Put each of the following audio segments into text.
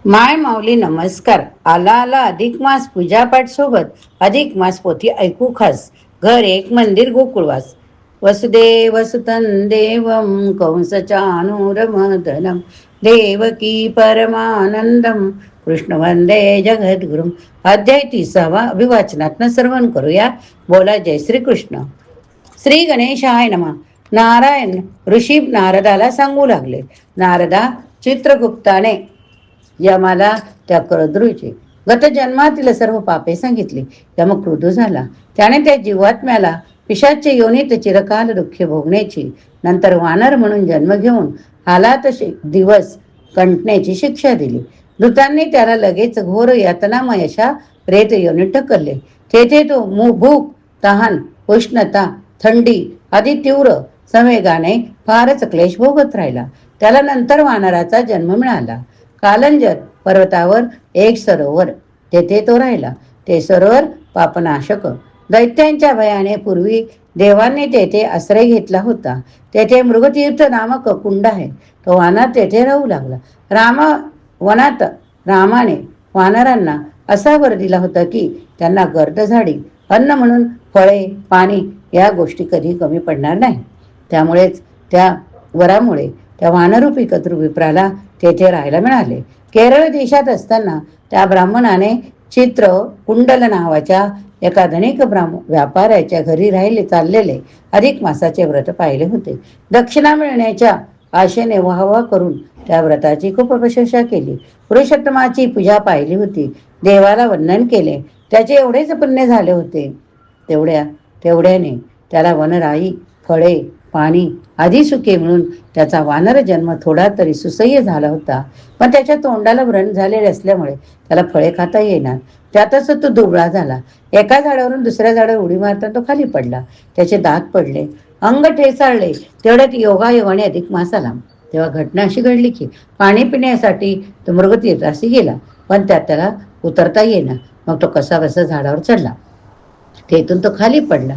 माय माऊली नमस्कार. आला आला अधिक मास पूजापाठ सोबत अधिक मास पोथी ऐकू खास. घर एक मंदिर गोकुळवास. वसुदेव सुतं देवं कंस चाणूरमर्दनं देवकी परमानंदम कृष्ण वंदे जगद्गुरुम. अध्याय 30. अभिवाचनातनं श्रवण करूया. बोला जय श्री कृष्ण. श्री गणेशाय नमः. नारायण ऋषी नारदाला सांगू लागले. नारदा, चित्रगुप्ताने यमाला त्या करदृचे गत जन्मातील सर्व पापे सांगितली. यम क्रुद्ध झाला. त्याने त्या जीवात्म्याला पिशाच्य योनीत चिरकाल दुःखे भोगण्याची, नंतर वानर म्हणून जन्म घेऊन हालात दिवस कंटण्याची शिक्षा दिली. दूतांनी त्याला लगेच घोर यातनामय अशा प्रेत योनीत ढकलले. तेथे तो भूक, तहान, उष्णता, थंडी आदी तीव्र संवेगाने फारच क्लेश भोगत राहिला. त्याला नंतर वानराचा जन्म मिळाला. कालंजर पर्वतावर एक सरोवर, तेथे तो राहिला. ते सरोवर पापनाशक. दैत्यांच्या भयाने पूर्वी देवांनी तेथे आश्रय घेतला होता. तेथे मृगतीर्थ नामक कुंड आहे. तो वानर तेथे राहू लागला. वनात रामाने वानरांना असा वर दिला होता की त्यांना गर्द झाडी, अन्न म्हणून फळे, पाणी या गोष्टी कधी कमी पडणार नाही. त्यामुळेच त्या वरामुळे त्या वानरूपी विप्राला तेथे राहायला मिळाले. केरळ देशात असताना त्या ब्राह्मणाने चित्र कुंडल नावाच्या एका धनिक व्यापाऱ्याच्या घरी चाललेले अधिक मासाचे व्रत पाहिले होते. दक्षिणा मिळण्याच्या आशेने वाहवा करून त्या व्रताची खूप प्रशंसा केली. पुरुषोत्तमाची पूजा पाहिली होती. देवाला वंदन केले. त्याचे एवढेच पुण्य झाले होते. तेवढ्याने त्याला वनराई, फळे, पाणी आदी सुखे मिळून त्याचा वानर जन्म थोडा तरी सुसह्य झाला होता. पण त्याच्या तोंडाला व्रण झालेले असल्यामुळे त्याला फळे खाता येणार. त्यातच तो दुबळा झाला. एका झाडावरून दुसऱ्या झाडावर उडी मारताना तो खाली पडला. त्याचे दात पडले, अंग ठेचाळले. तेवढ्यात योगायोगाने अधिक मास आला. तेव्हा घटना अशी घडली की पाणी पिण्यासाठी तो मृगतीर्थाशी गेला, पण त्यात त्याला उतरता येईना. मग तो कसा बसा झाडावर चढला. तेथून तो खाली पडला.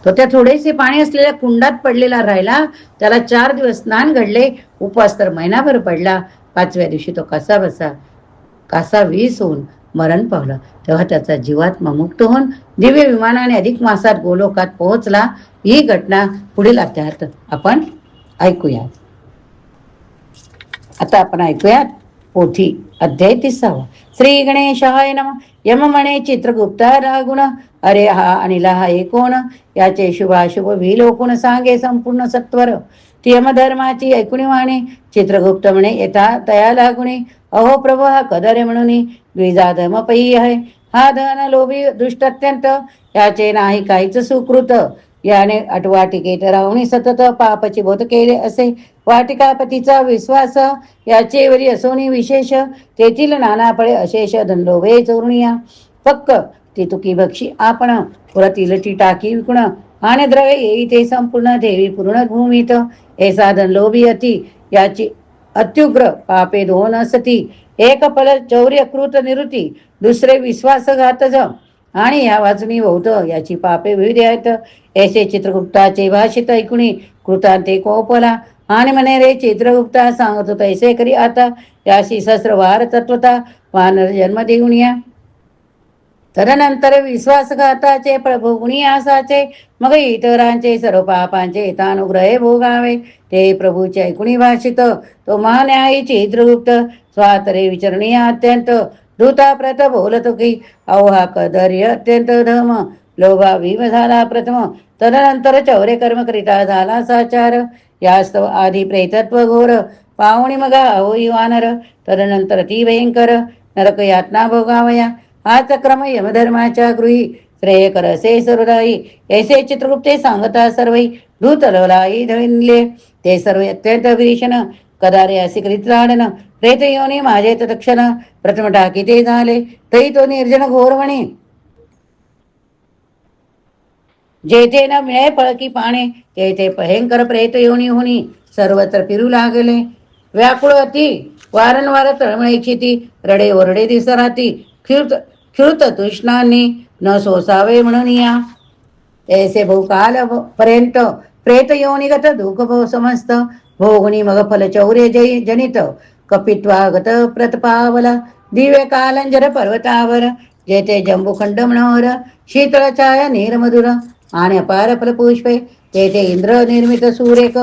तो त्या थोडेसे पाणी असलेल्या कुंडात पडलेला राहिला. त्याला 4 दिवस स्नान घडले. उपवास तर महिनाभर पडला. 5व्या दिवशी तो कासा वीस होऊन मरण पावला. तेव्हा त्याचा जीवात्मा मुक्त होऊन दिव्य विमानाने अधिक मासात गोलोकात पोहोचला. ही घटना पुढील अध्यायात आपण ऐकूयात. आता आपण ऐकूयात पोथी अध्याय 30. श्री गणेशाय नमः. यम म्हणे चित्रगुप्ता रागुण, अरे हा अनिला हा कोण, याचे शुभाशुभ विलोकुण सांगे संपूर्ण सत्वर. ती यमधर्माची ऐकुणी वाणी. चित्रगुप्त म्हणे येता तया लागुणी, अहो प्रभू हा कदरे म्हणून द्विजाधम पै आहे. हा धन लोभी दुष्ट अत्यंत, याचे नाही काहीच सुकृत. याने अटवाटिकेत राहुणी सतत पापची बोध केले असे. वाटिकापतीचा विश्वास, याचे वरी असोनी विशेष. तेथील नाना फळे अशेष धनलोभे चोरुनिया. पक्क ती तुकी बक्षी आपण, पुरातील ती टाकी विकुण. आणि द्रव्य येई ते संपूर्ण देवी पूर्ण भूमीत. हे साधन लोभी अति, याची अत्युग्र पापे 2 असती. एक फल चौर्य कृत निवृत्ती, दुसरे विश्वासघातज. आणि या वाचनी बहुत याची पापे विविध आहेत. ऐसे चित्रगुप्ताचे भाषित ऐकुणी कृतांते कोपला. आणि म्हणे रे चित्रगुप्ता सांगत होता ऐसे करी आता, याशी सहस्रवार तत्वता वानर जन्म देऊन या. तदनंतर विश्वासघाताचे प्रभुगुणी आसाचे, मग इतरांचे सर्व पापांचे तानुग्रहे भोगावे. ते प्रभूचे ऐकुणी भाषित तो महान्यायी चित्रगुप्त, स्वातरे विचरणीय अत्यंत. दूता प्रत बोलतो की अवहा कदर्य अत्यंत धम, लोभा भीम झाला प्रथम. तदनंतर चौर्य कर्म करिता झाला साचार, यास्तव आधी प्रेतत्व घोर. पाहुणी मगा होई वानर, तदनंतर ती भयंकर नरक यातना भोगावया. हाच क्रम यमधर्माच्या गृही, श्रेय करसे सरुदाई. ऐसे चित्रगुप्ते सांगता सर्वई, धूत लोलाई धळिनले. ते सर्व अत्यंत भीषण, कदारे असे करीत राहणन. प्रेत योनी माझे तत्क्षण, प्रथम टाकी ते झाले. तई तो निर्जन घोर म्हणे, जेथे न मिळे पळकी पाणे, तेथे भयंकर प्रेत योनी होणी. सर्वत्र फिरू लागले व्याकुळ अति, वारंवार तळमळे इच्छिती. रडे ओरडे दिस राहती, क्षुत तृष्णांनी न सोसावे म्हणून या. ऐसे बहुकाल पर्यंत प्रेत योनिगत दुःख भो समस्त. भोगणी मग फल चौर्य जनित, कपित्वागत प्रतपावला दिव्य कालंजर पर्वतावर जेथे जंबूखंड मनोहर शीतळ छाया नीरमधुर आणि अपार फलपुष्पे तेथे इंद्र निर्मित सुरेख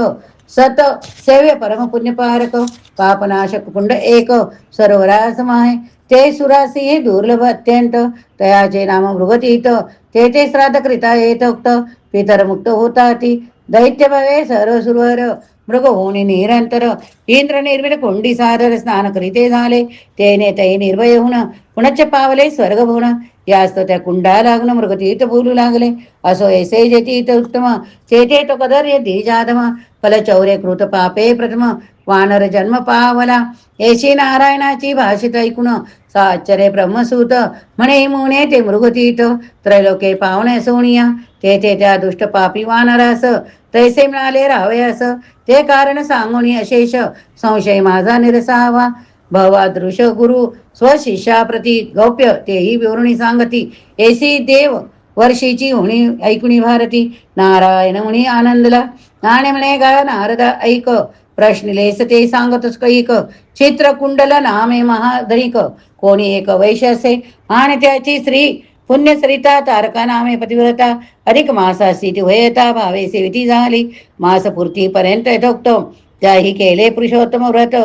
सत सेव्य परमपुण्यपारक पापनाशक कुंड एक सरोवरास माहे ते सुरासी दुर्लभ अत्यंत तयाचे नाम मृगतीत तेथे श्राद्ध करिता येतोक्त पितर मुक्त होता ती दैत्य भवे सर्व सुरवर मृग होणी निरंतर इंद्र निर्मित कुंडी सादर स्नान करीते झाले तेने तै निर्भय होऊन पुनच्च पावले स्वर्ग भुवन यास्त त्या कुंडा लागून मृगतीत बोलू लागले असो ऐसे जेतीत उत्तम तेथे तो कदर्य जाधम फलचौर्य कृत पापे प्रथम वानर जन्म पावला ऐशी नारायणाची भाषित ऐकून साचरे ब्रह्मसूत म्हणे मुने ते मृगतीत त्रैलोके पावणे सोनिया तेथे त्या दुष्ट पापी वानरास तैसे मिळाले राहावयास ते कारण सांगून अशेष संशय माझा निरसावा भवादृश गुरु स्वशिष्याप्रती गौप्य तेही विवरणी सांगती ऐसी देव वर्षीची होणी ऐकुणी भारती नारायण मुनी आनंदला नाणे म्हणे गा नारदा ऐक प्रश्निलेस ते सांगतच कैक चित्रकुंडल नामे महाधनिक कोणी एक वैश्य असे आणि त्याची स्त्री पुण्यसरिता तारका नामे पतिव्रता अधिक मासासी ती वयता भावे सेविती झाली मासपूर्ती पर्यंत यथोक्त त्याही केले पुरुषोत्तम व्रत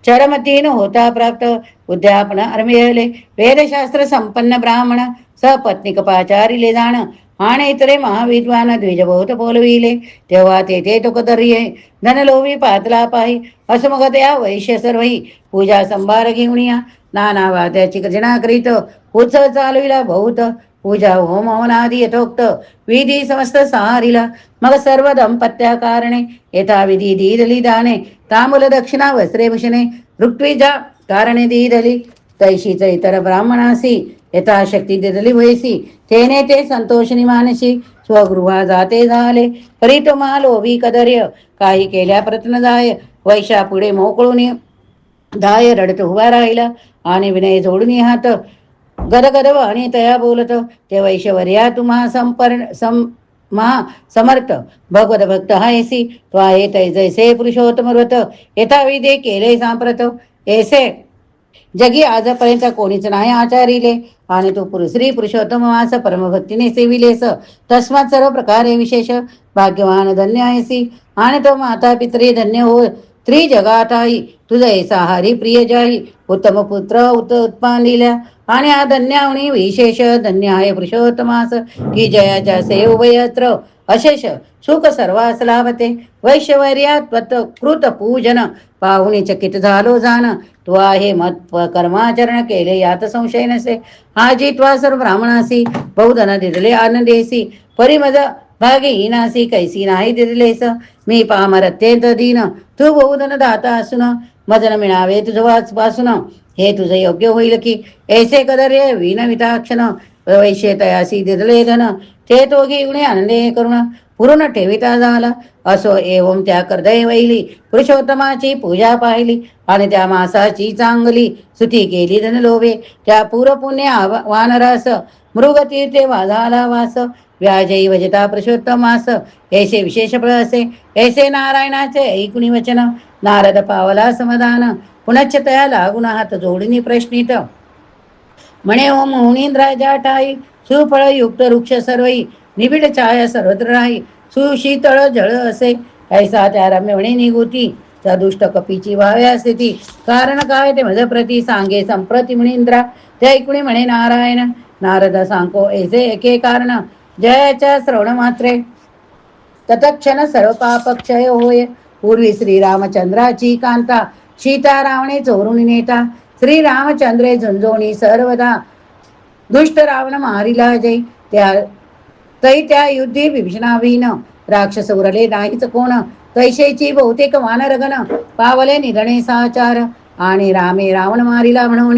चरमतीन होता प्राप्त उद्यापन अर्मिळले वेदशास्त्र संपन्न ब्राह्मण सपत्निक पाचारिले जाण आणि इतरे महाविद्वान द्विजबोध बोलविले तेव्हा तेथे तो कदर्ये धनलोभी पातला पाही असमग त्या वैश्य सर्वही पूजा संभार घेऊन या नाना वाद्याची गर्जना करीत उत्सव चालविला बहुत पूजा होम हवनादी यथोक्त विधी समस्त सहारिला मग सर्व दंपत्या कारणे यथा विधी दीदली दाने तांबूल दक्षिणा वस्त्रे भूषणे ऋत्विजा कारणे दीदली तैशीच इतर ब्राह्मणासी यथाशक्ती दिदली भयसी तेने ते संतोषणी मानसी स्वगृहा जाते झाले परितोमा लोभी कदर्य काही केल्या प्रत्नदाय वैशा पुढे मोकळून दाय रडत उभा राहिला आणि विनय जोडून हात गदगद आणि तया बोलत ते वैश्वर्या तुम्हा महा समर्थ भगवत भक्त हायसी तो आहे तै जैसे पुरुषोत्तम व्रत यथाविधे केले सांप्रत ऐसे जगी आजपर्यंत कोणीच नाही आचारिले आणि तू श्री पुरुषोत्तम मास परमभक्तीने सेविलेस तस्मात सर्व प्रकारे विशेष भाग्यवान धन्य आहेसी आणि तो माता पित्री धन्य हो स्त्री जगाताही तुझ ऐसा हरी प्रिय जाही उत्तम पुत्र उत्पादिल्या आणि हा धन्यावणी विशेष धन्य आहे पुरुषोत्तमास की जयाच्या से उभयत्र अशेष सुख सर्वास लाभते वैश्वर्यात कृत पूजन पाहुणी चकित झालो जाण तो आहे मत कर्माचरण केले यात संशय नसे हा जित्वा सर्व ब्राह्मणासी बहुधन दिदले आनंदेसी परिमज भागी हिनासी कैसी नाही दिलेस मी पामर अत्यंत दीन तू बहुधन दाता असून मदन मिळावे तुझ वाचपासून हे तुझे योग्य होईल की ऐसे कदर्य विनविताक्षण वैश्य तयासी दिदले धन ते तो घेऊन आनंदे करुण पूर्ण ठेविता झाला असो एवं त्या कर्दय वैली पुरुषोत्तमाची पूजा पाहिली आणि त्या मासाची चांगली स्तुती केली धनलोभे त्या पुण्य वानरास मृगतीर्थे झाला वास व्याजई वजता पुरुषोत्तमास ऐसे विशेष फळ असे ऐसे नारायणाचे ऐकुणी वचन नारद पावला समाधान पुनच्च तया लागून हात जोडणी प्रश्नित म्हणे ओम मुनींद्राजा ठाई सुफळ युक्त वृक्ष सर्वई निबिड छाया सर्वत्र राही सुशीतळ जळ असे ऐसा त्या रम्य म्हणे निगुती त्या दुष्ट कपीची व्हाव्या स्थिती कारण काय ते मज प्रती सांगे संप्रती मुनींद्रा ते ऐकुणी म्हणे नारायण नारद सांगो ऐसे एके कारण जयाच्या श्रवण मात्रे तत्क्षण सर्व पापक्षय होय पूर्वी श्रीरामचंद्राची कांता सीता रावणे चोरून नेता श्रीरामचंद्रे झुंजोणी सर्वदा दुष्ट रावण मारिला जय त्या युद्धे विभीषणावीन राक्षस उरले नाहीच कोण कैशेची बहुतेक वानरगण पावले निधणे साचार आणि रामे रावण मारिला म्हणून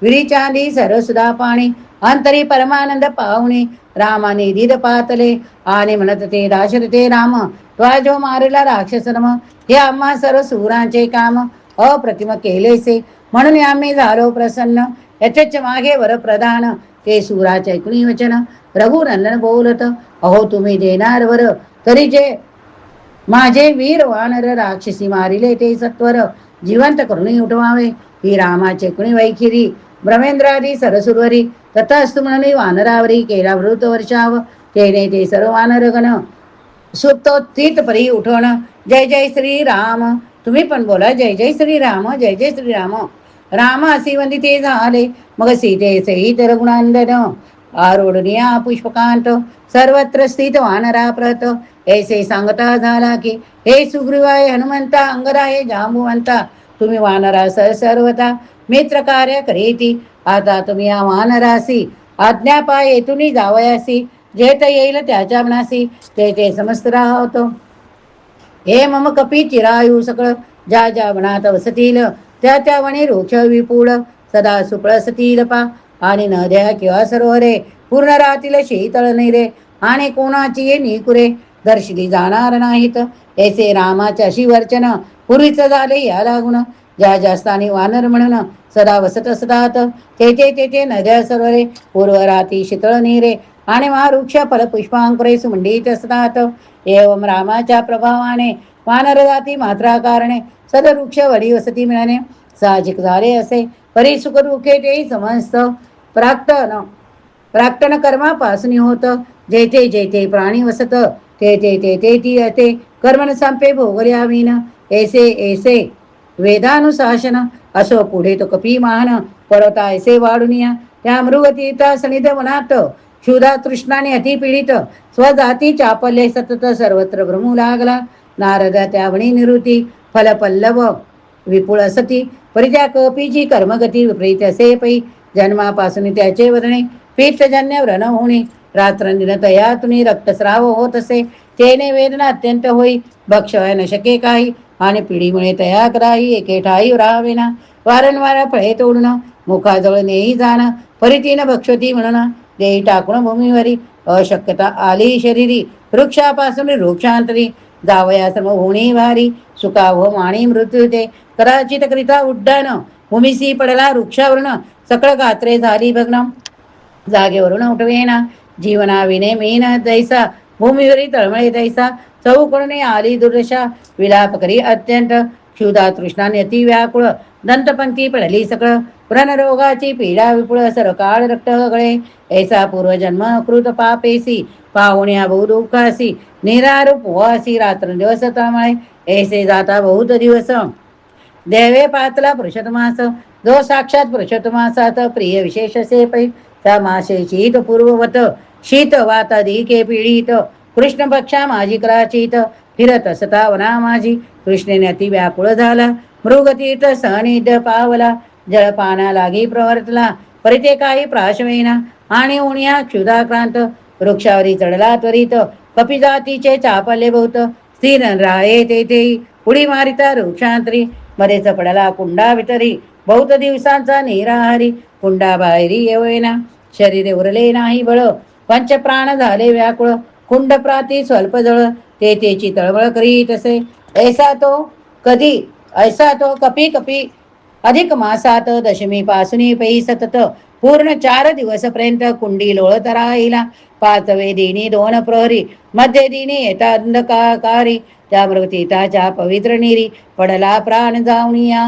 विरीचांदी सरसुदा पाणी अंतरी परमानंद पाहुणे रामाने दीद पातले आणि म्हणत ते दाशरथे राम त्वा जो मारिला राक्षसनम हे आम्हा सर्व सुरांचे काम अप्रतिम केलेसे म्हणून आम्ही झालो प्रसन्न याच्याच मागे वरप्रधान ते सुराचे ऐकुणी वचन रघुनंदन बोलत अहो तुम्ही देणार वर तरी जे माझे वीर वानर राक्षसी मारिले ते सत्वर जिवंत करून उठवावे. ही रामाचे कुणी वैखिरी ब्रह्मेंद्रादी सरसुरवरी तथास्तु म्हणून वानरावरी केला वृत वर्षाव. तेने ते सर्व वानरगण सुप्तोत्थित परी उठवण. जय जय श्री राम. तुम्ही पण बोला जय जय श्री राम, जय जय श्री राम. राम असे वंदिते झाले मग सीते सहित रघुनंदन. आरोढनिया पुष्पकांत सर्वत्र स्थित वानरा प्रत. ऐसे सांगता झाला की हे सुग्रीवाय हनुमंता अंगराय जांबुवंता. तुम्ही वानरा सर्वता मित्र कार्य करीती. आता तुम्ही या वानरासी आज्ञा पाय येथून जावयासी. जेथ येईल त्याच्या मनासी ते ते समस्त राहतो. हे मम कपी चिरायू सकळ ज्या ज्या वनात वसतील त्या त्या वणी वृक्ष विपुळ सदा सुपळ सतील पा. आणि नद्या किंवा सरोवरे पूर्ण राहतील शीतळ निरे. आणि कोणाची ये निकुरे दर्शली जाणार नाहीत. ऐसे रामाच्या शिवर्चन पूर्वीच झाले या लागून. ज्या ज्या स्थानी वानर म्हणून सदा वसत असतात तेथे तेथे नद्या सरोवरे पूर्व राती शीतळ निरे. आणि महावृक्ष फलपुष्पांकुरे सुमंडित असतात. एवम रामाच्या प्रभावाने वानर जाती मात्रा कारणे सदवृक्ष वडी वसती मिळणे साहजिक झाले असे. परी सुख दुखे ते समस्त प्राक्तन कर्मापासून होत. जेथे जेथे प्राणी वसत ते ती अते कर्मन संपे भोगल्याविन. ऐसे ऐसे वेदानुशासन असो पुढे तो कपी महान पडता ऐसे वाढुनिया. त्या मृगतीता सनिध वनात क्षुधा तृष्णाने अतिपीडित स्वजाती चापल्य सतत सर्वत्र भ्रमू लागला. नारद त्यावणी निवृत्ती फलपल्लव विपुळ असती. परित्या कपीची कर्मगती विपरीत असे पै. जन्मापासून त्याचे वदणे पित्तजन्य व्रण होणे. रात्रंदिन तयातुनी रक्तस्राव होत असे. तेने वेदना अत्यंत होई भक्षय न शके काही. आणि पिढीमुळे तया कराही एके ठाई राहावेना. वारंवार फळे तोडून मुखाजवळ नेई जाणं परितीन भक्षती म्हणून देई टाकून भूमीवरी. अशक्यता आली शरीरी वृक्षापासून वृक्षांतरी. जावया सर्व होणी भारी सुका व माणी मृत्यू ते. कदाचित करिता उड्डाण भूमिसी पडला वृक्षावरून. सकळ गात्रे झाली भग्न जागेवरून उठवेना. जीवना विने मीन दैसा भूमीवरी तळमळे दैसा. चौकडून आली दुर्दशा विलाप करी अत्यंत. क्षुधा तृष्णाने अति व्याकुळ दंतपंक्ती पडली सकळ. व्रणरोगाची पीडा विपुळ सरकाळ रक्त गळे. ऐसा पूर्वजन्म कृत पापेसी पाहुण्या बहुदुःखासी. निरारूप वासी रात्रंदिवस तळमळे. ऐसे जाता बहुत दिवस देवे पातला पुरुषोत्तमास. जो साक्षात पुरुषोत्तमासात प्रिय विशेष असे पै. त्या मासे शीत पूर्ववत शीत वाताधिके पीडित. कृष्ण पक्षा माझी कराचित फिरत असता वना माझी. कृष्णेने अति व्याकुळ झाला मृगतीर्थ सहनिध पावला. जळपाना लागी प्रवर्तला परिते काही प्राशवेना. आणि उण्या क्षुधाक्रांत वृक्षावरी चढला त्वरित. कपिजातीचे चापल्य बहुत स्थिर राहे तेथे. उडी मारिता वृक्षांतरी मध्येच पडला कुंडा वितरी. बहुत दिवसांचा निराहारी कुंडा बाहेरी येवेना. शरीरे उरले नाही बळ पंचप्राण झाले व्याकुळ. कुंड प्राती स्वल्प जळ तेची तळमळ करीत असे. ऐसा तो कपी कपी अधिक मासात दशमी पासून पै सतत पूर्ण 4 दिवसपर्यंत कुंडी लोळत राहिला. 5वे दिनी 2 प्रहरी मध्ये दिनी येता अंधकारी. त्या मृगतीताच्या पवित्र निरी पडला प्राण जाऊनिया.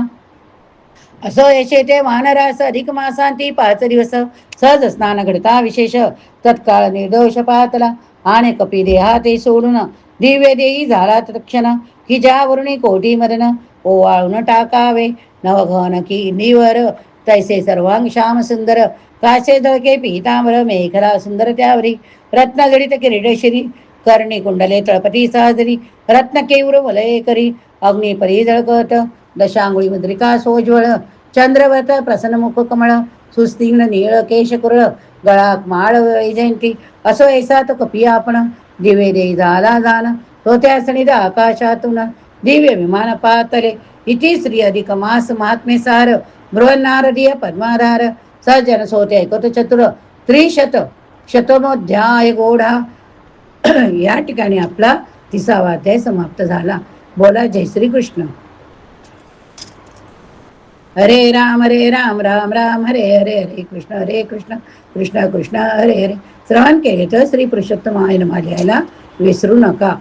असो यशे ते वानरास अधिक मासांती 5 दिवस सहज स्नान घडता विशेष. तत्काळ निर्दोष पातला आणि कपी देहा ते सोडून दिव्य देही झाला तत्क्षण. की ज्यावरून कोटी मदन ओवाळून टाकावे. नवघन की निवर तैसे सर्वांग श्याम सुंदर. कासे जळके पीतांबर मेखला सुंदर त्यावरी. रत्नजडित किरीटशिरी कर्णी कुंडले तळपती साजरी. रत्न केवर वलये करी अग्निपरी जळकत. दशांगुळी मुद्रिका सोज्वळ चंद्रवत प्रसन्नमुख कमळ. सुस्तीर्ण नीळ केश कुरळ गळा माळ वैजयंती. असो ऐसा तो कपी आपण दिवे देई झाला जाण. तो त्या सनिध आकाशातून दिव्य विमान पातले. इति श्री अधिक मास महात्मे सार बृहन्नारदीय पद्माधार. सज्जन सोते ऐकत चतुर त्रिशत शतमोध्याय गोढा. या ठिकाणी आपला 30वा अध्याय समाप्त झाला. बोला जय श्री कृष्ण. हरे राम राम राम हरे हरे. हरे कृष्ण कृष्ण कृष्ण हरे हरे. श्रवण केले तर श्री पुरुषोत्तम आहे लिहायला विसरू नका.